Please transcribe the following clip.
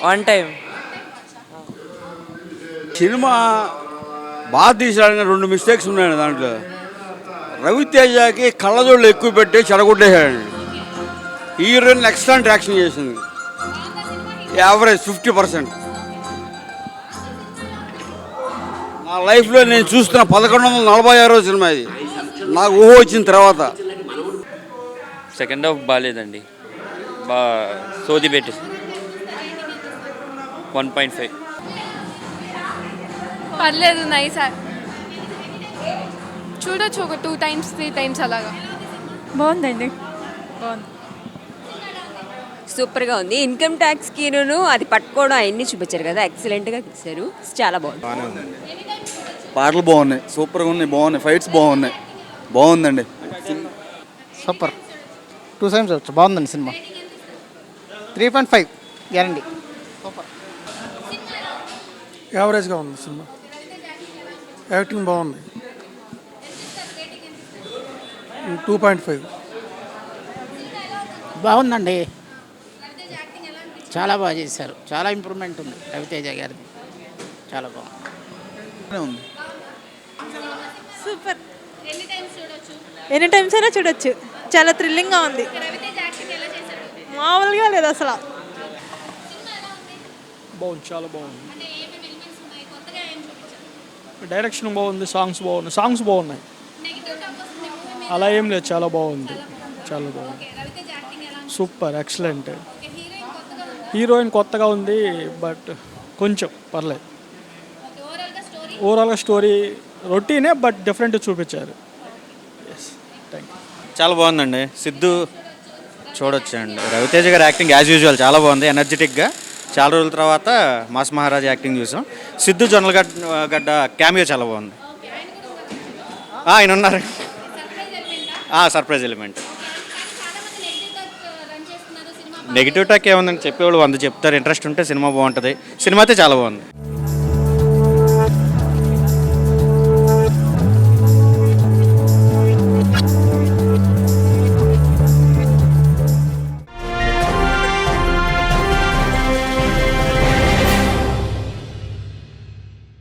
One time. Cinema బాగా తీసాడని 2 mistakes ఉన్నాయండి దాంట్లో. రవితేజకి కళ్ళజోళ్ళు ఎక్కువ పెట్టి చెడగొట్టేశాడండి. హీరోయిన్ ఎక్సలెంట్ యాక్షన్ చేసింది. యావరేజ్ 50%. నా లైఫ్లో నేను చూస్తున్న 1146వ సినిమా ఇది, నాకు ఊహ వచ్చిన తర్వాత. సెకండ్ హాఫ్ బాగాలేదండి, సోది పెట్టి 1.5. పర్లేదు, నైస్. చూడొచ్చు, ఒక 2 times 3 times అలాగా. బాగుందండి, బాగుంది, సూపర్గా ఉంది. ఇన్కమ్ ట్యాక్స్కి అది పట్టుకోవడం అవన్నీ చూపించారు కదా, ఎక్సలెంట్గా తీశారు. చాలా బాగుంది. పాటలు బాగున్నాయి, సూపర్గా ఉన్నాయి, బాగున్నాయి, ఫైట్స్ బాగున్నాయి, బాగుందండి. సూపర్. 2 times వచ్చు, బాగుందండి సినిమా. 3.5 గ్యారంటీ. సూపర్. యావరేజ్గా ఉంది సినిమా. యాక్టింగ్ బాగుంది. 2.5. బాగుందండి, చాలా బాగా చేశారు. చాలా ఇంప్రూవ్మెంట్ ఉంది రవితేజ గారిది, చాలా బాగుంది. సూపర్. ఎన్ని టైమ్స్ అయినా చూడొచ్చు, చాలా థ్రిల్లింగ్గా ఉంది. మామూలుగా లేదు అసలు. బాగుంది, చాలా బాగుంది. డైరెక్షన్ బాగుంది, సాంగ్స్ బాగున్నాయి. అలా ఏం లేదు, చాలా బాగుంది, చాలా బాగుంది. Super, excellent. హీరోయిన్ కొత్తగా ఉంది, బట్ కొంచెం పర్లేదు. ఓవరాల్గా స్టోరీ రొటీనే, బట్ డిఫరెంట్ చూపించారు. చాలా బాగుందండి. సిద్ధు చూడొచ్చు అండి. రవితేజ గారి యాక్టింగ్ యాజ్ యూజువల్ చాలా బాగుంది, ఎనర్జెటిక్గా. చాలా రోజుల తర్వాత మాస్ మహారాజ్ యాక్టింగ్ చూసాం. సిద్ధు జొన్నలగడ్డ క్యామియో చాలా బాగుంది. ఆయన ఉన్నారు, సర్ప్రైజ్ ఎలిమెంట్. నెగిటివ్ టాక్ ఏముందని చెప్పేవాళ్ళు 100 చెప్తారు. ఇంట్రెస్ట్ ఉంటే సినిమా బాగుంటుంది. సినిమా అయితే చాలా బాగుంది.